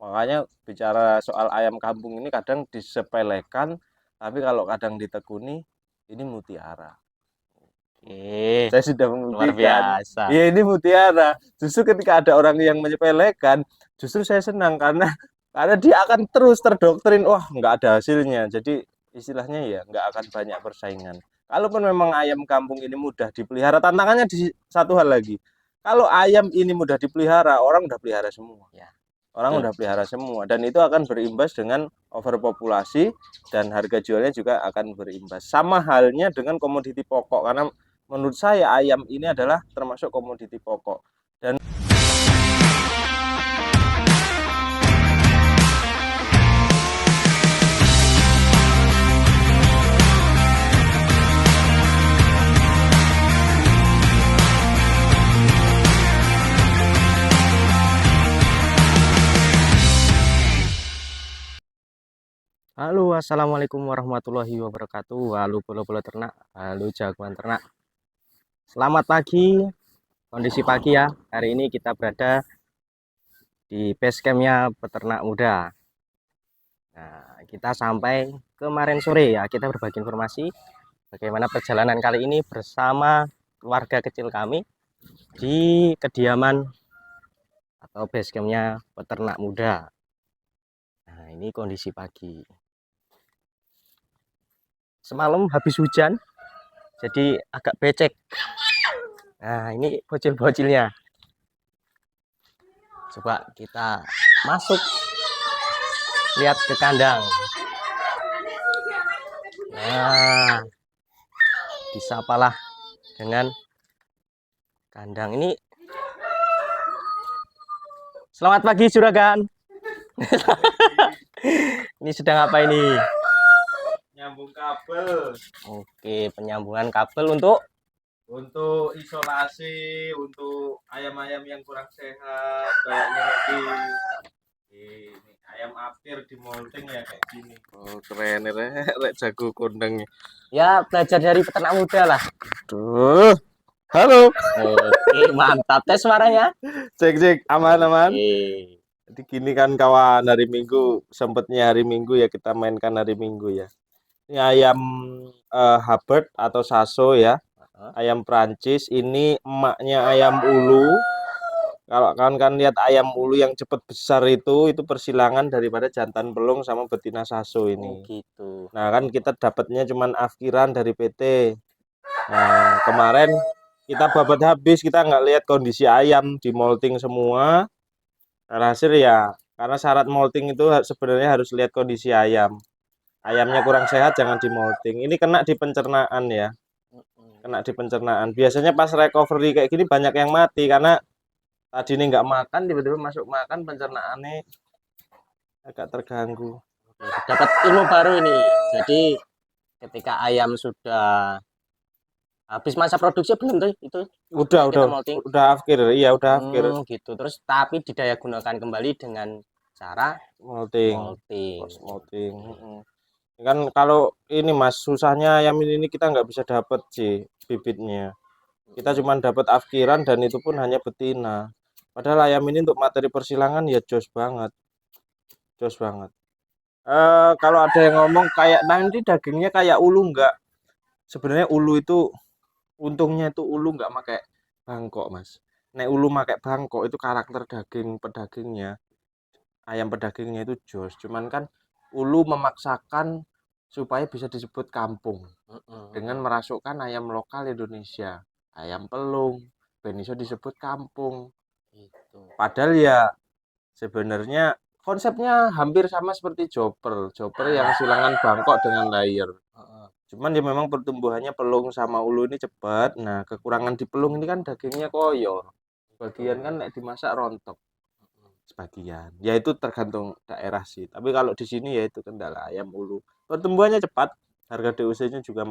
Makanya bicara soal ayam kampung ini kadang disepelekan, tapi kalau kadang ditekuni ini mutiara. Oke, Saya sudah luar membuktikan. biasa. Ya ini mutiara. Justru ketika ada orang yang menyepelekan, justru saya senang karena dia akan terus terdoktrin, wah nggak ada hasilnya. Jadi istilahnya ya nggak akan banyak persaingan. Kalaupun memang ayam kampung ini mudah dipelihara, tantangannya di satu hal lagi. Kalau ayam ini mudah dipelihara, orang udah pelihara semua. Ya, Orang betul. udah pelihara semua dan itu akan berimbas dengan overpopulasi dan harga jualnya juga akan berimbas. Sama halnya dengan komoditi pokok karena menurut saya ayam ini adalah termasuk komoditi pokok. Dan Halo, assalamualaikum warahmatullahi wabarakatuh. Halo, bolo-bolo ternak. Halo, jagoan ternak. Selamat pagi, kondisi pagi ya. Hari ini kita berada di base campnya peternak muda. Nah, kita sampai kemarin sore ya. Kita berbagi informasi bagaimana perjalanan kali ini bersama keluarga kecil kami di kediaman atau base campnya peternak muda. Nah, ini kondisi pagi. Semalam habis hujan, jadi agak becek. Nah, ini bocil-bocilnya. Coba kita masuk, lihat ke kandang. Nah, disapalah dengan kandang ini. Selamat pagi, juragan. Ini sedang apa ini? nyambung kabel Oke, penyambungan kabel untuk isolasi untuk ayam-ayam yang kurang sehat kayaknya ini ayam apir di molting ya kayak gini. Oh keren rek jago kondangnya. ya belajar dari peternak muda lah. Tuh. Halo. Oke, mantap. Tes suaranya. Cek aman-aman. Oke. Jadi gini kan kawan, hari Minggu sempetnya hari Minggu ya kita mainkan hari Minggu ya. Ini ayam Hubbard atau Saso ya. Ayam Prancis, ini emaknya ayam ulu. Kalau kan lihat ayam ulu yang cepat besar itu persilangan daripada jantan pelung sama betina Saso ini. Oh, gitu. Nah, kan kita dapatnya cuman afkiran dari PT. Nah, kemarin kita babat habis, kita nggak lihat kondisi ayam di molting semua. Hasil ya, karena syarat molting itu sebenarnya harus lihat kondisi ayam. Ayamnya kurang sehat jangan di molting. Ini kena di pencernaan ya. Kena di pencernaan. Biasanya pas recovery kayak gini banyak yang mati karena tadi ini nggak makan, tiba-tiba masuk makan, pencernaannya agak terganggu. Dapat ilmu baru ini. Jadi ketika ayam sudah habis masa produksi belum tuh itu? Udah akhir, iya udah akhir. Gitu. Terus tapi didaya gunakan kembali dengan cara Molting. molting. Molting. Kan kalau ini Mas, susahnya ayam ini kita nggak bisa dapat sih bibitnya. Kita cuma dapat afkiran dan itu pun hanya betina. Padahal ayam ini untuk materi persilangan ya jos banget. Jos banget. Kalau ada yang ngomong kayak nanti dagingnya kayak ulu enggak. Sebenarnya ulu itu untungnya itu ulu enggak pakai bangkok, Mas. Nek ulu pakai bangkok itu karakter pedagingnya, ayam pedagingnya itu jos. Cuman kan ulu memaksakan supaya bisa disebut kampung dengan merasukkan ayam lokal Indonesia, ayam pelung, ben iso disebut kampung. Gitu. Padahal ya sebenarnya konsepnya hampir sama seperti chopper yang silangan bangkok dengan layer. Cuman dia memang pertumbuhannya pelung sama ulu ini cepat. Nah, kekurangan di pelung ini kan dagingnya koyor. Sebagian kan dimasak rontok. Sebagian. Ya itu tergantung daerah sih. Tapi kalau di sini ya itu kendala ayam ulu. Pertumbuhannya cepat, harga DOC-nya juga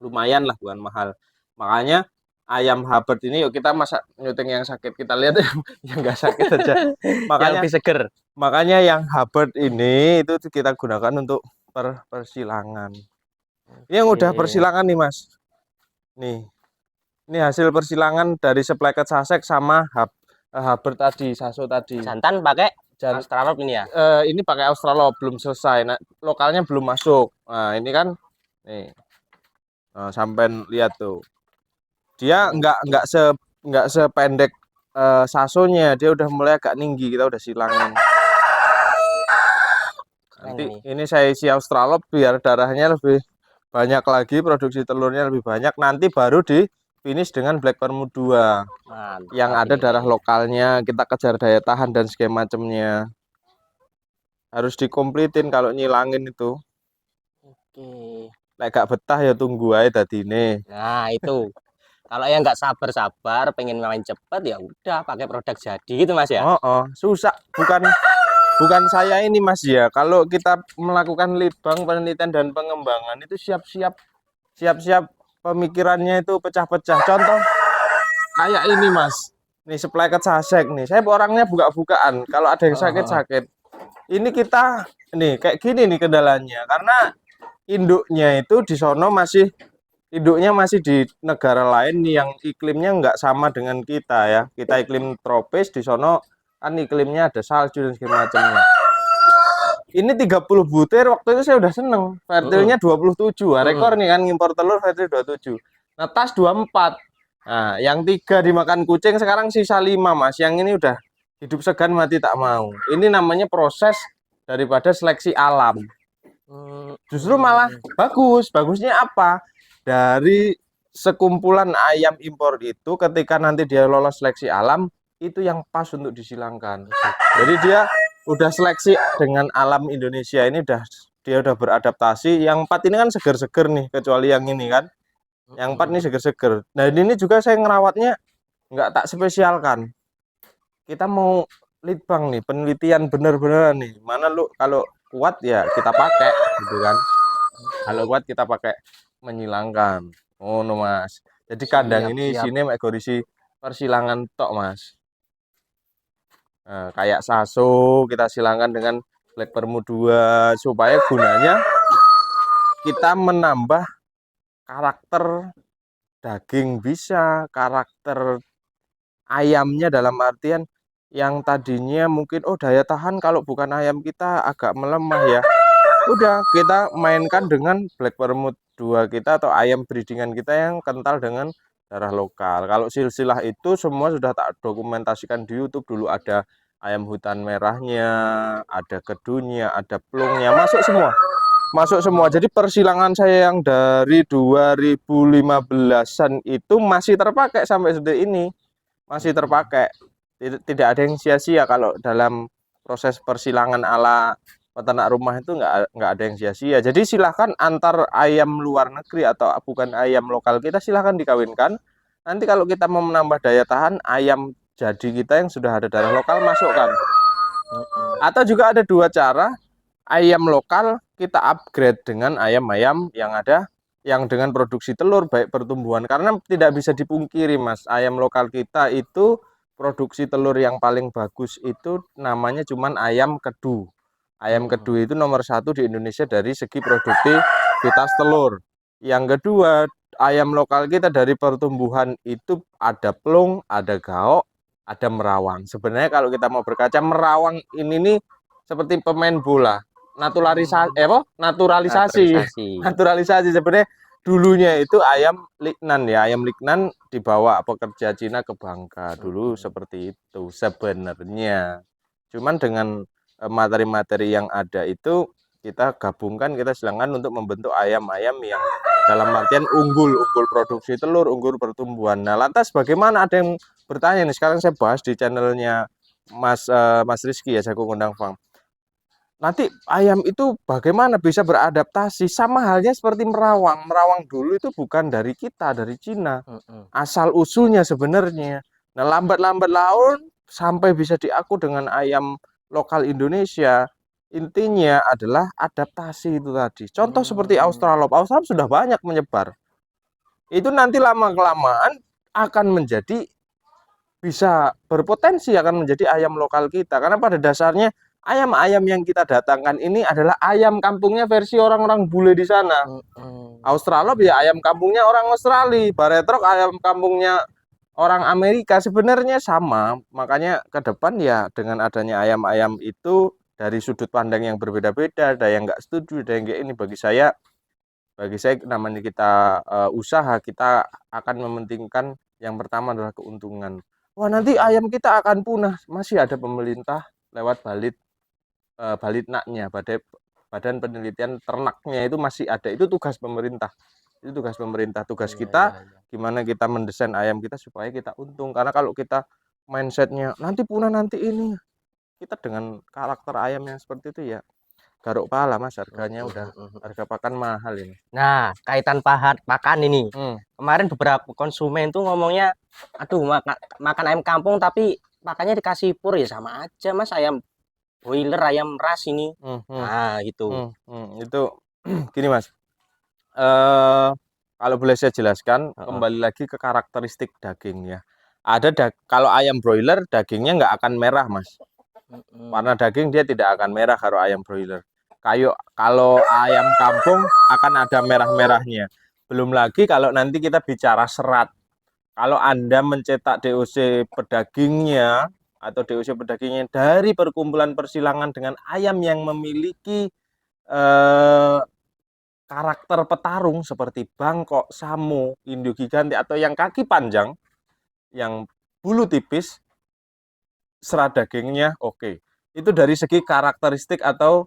lumayan lah, bukan mahal. Makanya ayam Hubbard ini yuk kita masak nyuting yang sakit, kita lihat yang nggak sakit aja. Makanya lebih seger. Makanya yang Hubbard ini itu kita gunakan untuk persilangan. Ini yang udah persilangan nih Mas. Nih. Ini hasil persilangan dari Spleket Sasek sama Hubbard tadi, Saso tadi. Jantan pakai Jan Australorp ini ya. ini pakai Australorp belum selesai. Nah, lokalnya belum masuk. Nah, ini kan nih. Nah, sampai lihat tuh. Dia nggak sependek Sasonya, dia udah mulai agak tinggi, kita udah silangin. Nanti ini saya isi Australorp biar darahnya lebih banyak lagi, produksi telurnya lebih banyak. Nanti baru di finish dengan Black Permut 2. Mantap, yang ada darah lokalnya, kita kejar daya tahan dan segala macamnya. Harus dikomplitin kalau nyilangin itu. Oke. Lek gak betah ya tunggu aja dadine. Nah, itu. Kalau yang nggak sabar-sabar pengen main cepet ya udah pakai produk jadi gitu Mas ya. Oh, susah. Bukan saya ini Mas ya. Kalau kita melakukan litbang penelitian dan pengembangan itu siap-siap pemikirannya itu pecah-pecah. Contoh kayak ini Mas. Nih sepleket sasek nih. Saya orangnya buka-bukaan. Kalau ada yang sakit-sakit, ini kita nih kayak gini nih kendalanya. Karena induknya itu di sono induknya masih di negara lain yang iklimnya nggak sama dengan kita ya. Kita iklim tropis, di sono kan iklimnya ada salju dan segala macamnya. Ini 30 butir waktu itu saya udah seneng. Fertilnya 27. Rekor nih kan ngimpor telur fertil 27. Nah, tas 24. Nah, yang 3 dimakan kucing, sekarang sisa 5 Mas. Yang ini udah hidup segan mati tak mau. Ini namanya proses daripada seleksi alam. Justru malah bagus. Bagusnya apa? Dari sekumpulan ayam impor itu, ketika nanti dia lolos seleksi alam, itu yang pas untuk disilangkan. Jadi dia udah seleksi dengan alam Indonesia ini, dia udah beradaptasi. Yang 4 ini kan seger-seger nih, kecuali yang ini kan. Yang 4 ini seger-seger. Nah, ini juga saya ngerawatnya nggak tak spesialkan. Kita mau litbang nih, penelitian bener-bener nih. Mana lu kalau kuat ya kita pakai gitu kan. Kalau kuat kita pakai menyilangkan. Oh no Mas. Jadi kandang ini sini gorisi persilangan tok Mas. Nah, kayak Saso kita silangkan dengan Black Permut 2 supaya gunanya kita menambah karakter daging, bisa karakter ayamnya, dalam artian yang tadinya mungkin daya tahan kalau bukan ayam kita agak melemah ya. Udah kita mainkan dengan Black Permut 2 kita atau ayam breedingan kita yang kental dengan darah lokal. Kalau silsilah itu semua sudah tak dokumentasikan di YouTube. Dulu ada ayam hutan merahnya, ada kedunya, ada plungnya, masuk semua. Jadi persilangan saya yang dari 2015-an itu masih terpakai sampai detik ini. Masih terpakai. Tidak ada yang sia-sia kalau dalam proses persilangan ala peternak rumah itu nggak ada yang sia-sia. Jadi silahkan antar ayam luar negeri atau bukan ayam lokal kita silahkan dikawinkan. Nanti kalau kita mau menambah daya tahan, ayam jadi kita yang sudah ada darah lokal masukkan. Atau juga ada dua cara, ayam lokal kita upgrade dengan ayam-ayam yang ada yang dengan produksi telur baik pertumbuhan. Karena tidak bisa dipungkiri Mas, ayam lokal kita itu produksi telur yang paling bagus itu namanya cuman ayam kedu. Ayam kedu itu nomor 1 di Indonesia dari segi produktivitas telur. Yang kedua, ayam lokal kita dari pertumbuhan itu ada plung, ada gaok, ada merawang. Sebenarnya kalau kita mau berkaca, merawang ini nih seperti pemain bola. Naturalisasi sebenarnya dulunya itu ayam Lignan ya, ayam Lignan dibawa pekerja Cina ke Bangka dulu seperti itu sebenarnya. Cuman dengan materi-materi yang ada itu kita gabungkan, kita silangkan untuk membentuk ayam-ayam yang dalam artian unggul produksi telur, unggul pertumbuhan. Nah, lantas bagaimana, ada yang bertanya nih, sekarang saya bahas di channelnya Mas Rizky ya, Jago Kondang Farm. Nanti ayam itu bagaimana bisa beradaptasi? Sama halnya seperti merawang. Merawang dulu itu bukan dari kita, dari Cina. Asal usulnya sebenarnya. Nah, lambat-lambat laun sampai bisa diaku dengan ayam lokal Indonesia. Intinya adalah adaptasi itu tadi. Contoh seperti Australorp. Australorp sudah banyak menyebar. Itu nanti lama-kelamaan akan menjadi, bisa berpotensi akan menjadi ayam lokal kita. Karena pada dasarnya ayam-ayam yang kita datangkan ini adalah ayam kampungnya versi orang-orang bule di sana. Australorp ya ayam kampungnya orang Australia. Baretrok ayam kampungnya orang Amerika sebenarnya sama. Makanya ke depan ya dengan adanya ayam-ayam itu dari sudut pandang yang berbeda-beda, ada yang nggak setuju, ada yang kayak ini. Bagi saya namanya kita usaha, kita akan mementingkan yang pertama adalah keuntungan. Wah, nanti ayam kita akan punah. Masih ada pemerintah lewat Balitnaknya, Badan Penelitian Ternaknya itu masih ada. Itu tugas pemerintah. Itu tugas pemerintah. Tugas Iya, kita iya, iya. gimana kita mendesain ayam kita supaya kita untung. Karena kalau kita mindsetnya nanti punah nanti ini, kita dengan karakter ayam yang seperti itu ya garuk pala mas, harganya udah harga pakan mahal ini. Nah, kaitan pakan ini. Hmm. Kemarin beberapa konsumen tuh ngomongnya, aduh makan ayam kampung tapi pakannya dikasih pur ya sama aja mas, ayam broiler, ayam ras ini. Nah, gitu. Itu gini mas, eh kalau boleh saya jelaskan Heeh. kembali lagi ke karakteristik dagingnya. Kalau ayam broiler dagingnya nggak akan merah mas, warna daging dia tidak akan merah kalau ayam broiler. Kalau ayam kampung akan ada merah-merahnya. Belum lagi kalau nanti kita bicara serat. Kalau Anda mencetak DOC pedagingnya atau DOC pedagingnya dari perkumpulan persilangan dengan ayam yang memiliki karakter petarung seperti Bangkok, Samo, Indo Giganti atau yang kaki panjang, yang bulu tipis, serat dagingnya oke. Itu dari segi karakteristik atau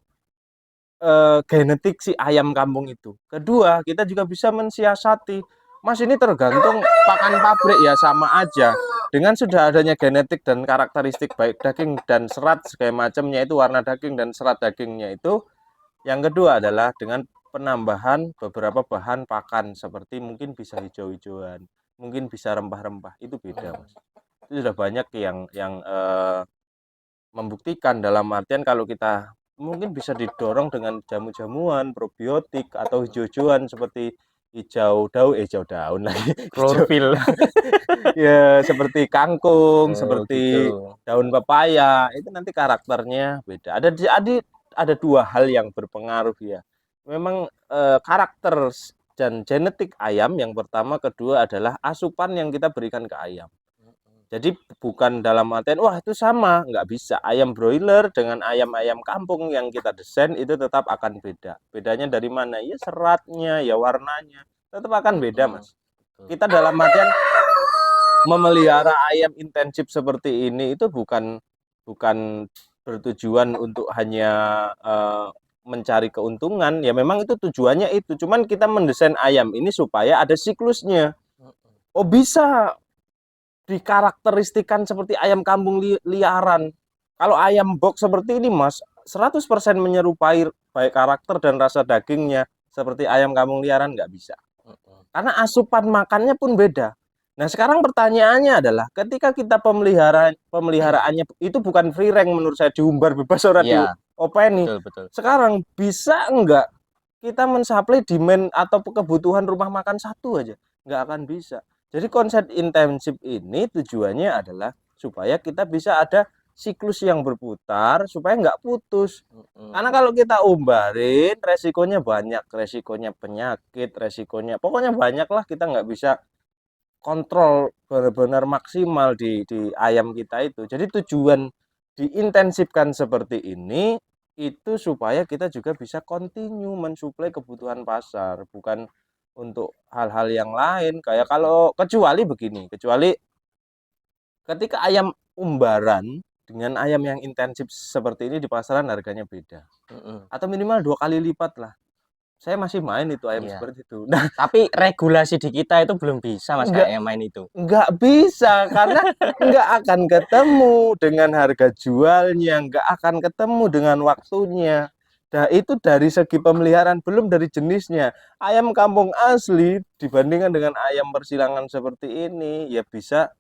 genetik si ayam kampung itu. Kedua, kita juga bisa mensiasati. Mas, ini tergantung pakan pabrik ya, sama aja. Dengan sudah adanya genetik dan karakteristik baik daging dan serat segala macamnya itu, warna daging dan serat dagingnya itu. Yang kedua adalah dengan penambahan beberapa bahan pakan seperti mungkin bisa hijau-hijauan, mungkin bisa rempah-rempah. Itu beda, Mas. Itu sudah banyak yang membuktikan, dalam artian kalau kita mungkin bisa didorong dengan jamu-jamuan probiotik atau hijau-hijauan seperti hijau daun lagi hijau Klorofil. ya, seperti kangkung, Oh, seperti gitu. daun pepaya, itu nanti karakternya beda. Ada dua hal yang berpengaruh ya. Memang karakter dan genetik ayam yang pertama, kedua adalah asupan yang kita berikan ke ayam. Jadi bukan dalam artian wah itu sama, nggak bisa. Ayam broiler dengan ayam-ayam kampung yang kita desain itu tetap akan beda. Bedanya dari mana? Ya seratnya, ya warnanya, tetap akan beda mas. Kita dalam artian memelihara ayam intensif seperti ini itu bukan bertujuan untuk hanya mencari keuntungan. Ya memang itu tujuannya itu. Cuman kita mendesain ayam ini supaya ada siklusnya. Oh bisa dikarakteristikan seperti ayam kampung liaran. Kalau ayam box seperti ini mas, 100% menyerupai baik karakter dan rasa dagingnya seperti ayam kampung liaran nggak bisa. Karena asupan makannya pun beda. Nah sekarang pertanyaannya adalah ketika kita pemeliharaannya itu bukan free range menurut saya, diumbar bebas orang di Iya, openi. betul, betul. Sekarang bisa enggak kita mensuplai demand atau kebutuhan rumah makan satu aja? Nggak akan bisa. Jadi konsep intensif ini tujuannya adalah supaya kita bisa ada siklus yang berputar supaya nggak putus. Karena kalau kita umbarin resikonya banyak, resikonya penyakit, resikonya pokoknya banyak lah, kita nggak bisa kontrol benar-benar maksimal di ayam kita itu. Jadi tujuan diintensifkan seperti ini itu supaya kita juga bisa continue mensuplai kebutuhan pasar, bukan untuk hal-hal yang lain. Kayak kalau kecuali begini, kecuali ketika ayam umbaran dengan ayam yang intensif seperti ini di pasaran harganya beda. Atau minimal 2 kali lipat lah. Saya masih main itu ayam Iya. seperti itu. Nah, Tapi regulasi di kita itu belum bisa mas enggak kayak yang main itu. nggak bisa karena nggak akan ketemu dengan harga jualnya, nggak akan ketemu dengan waktunya. Nah itu dari segi pemeliharaan, belum dari jenisnya. Ayam kampung asli dibandingkan dengan ayam persilangan seperti ini ya bisa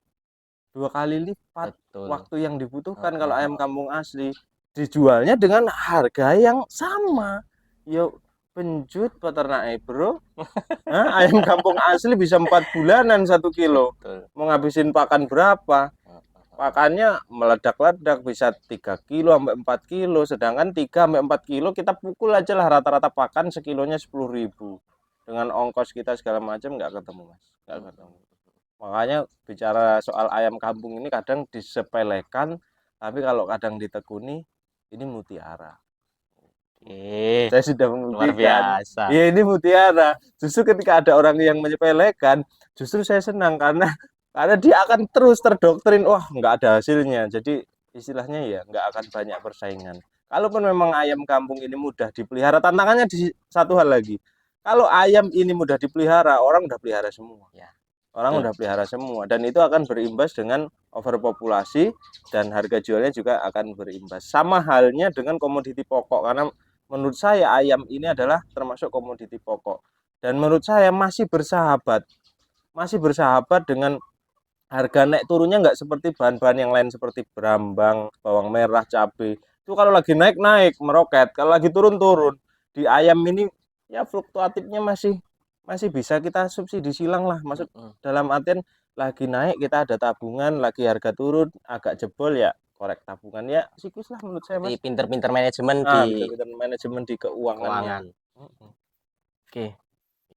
2 kali lipat Betul. waktu yang dibutuhkan. Kalau ayam kampung asli dijualnya dengan harga yang sama. Yuk penjut peternak bro. Ayam kampung asli bisa 4 bulanan 1 kilo. Betul. Mau ngabisin pakan berapa? Pakannya meledak-ledak bisa 3 kilo sampai 4 kilo. Sedangkan 3 sampai 4 kilo kita pukul aja lah rata-rata pakan sekilonya 10.000. Dengan ongkos kita segala macam nggak ketemu mas. Nggak ketemu. Makanya bicara soal ayam kampung ini kadang disepelekan, tapi kalau kadang ditekuni ini mutiara. Saya sudah luar membuktikan. biasa. Iya, ini mutiara. Justru ketika ada orang yang menyepelekan, justru saya senang karena dia akan terus terdoktrin, wah nggak ada hasilnya. Jadi istilahnya ya nggak akan banyak persaingan. Kalaupun memang ayam kampung ini mudah dipelihara, tantangannya di satu hal lagi. Kalau ayam ini mudah dipelihara, orang udah pelihara semua. Ya, Orang betul. udah pelihara semua dan itu akan berimbas dengan overpopulasi dan harga jualnya juga akan berimbas. Sama halnya dengan komoditi pokok karena menurut saya ayam ini adalah termasuk komoditi pokok dan menurut saya masih bersahabat dengan harga naik turunnya nggak seperti bahan-bahan yang lain seperti berambang, bawang merah, cabai. Itu kalau lagi naik meroket, kalau lagi turun. Di ayam ini ya fluktuatifnya masih masih bisa kita subsidi silang lah. Maksud dalam artian lagi naik kita ada tabungan, lagi harga turun agak jebol ya korek tabungan ya siklus lah menurut saya Mas. Pinter-pinter manajemen Nah, di bisa manajemen di keuangannya. keuangan. Oke.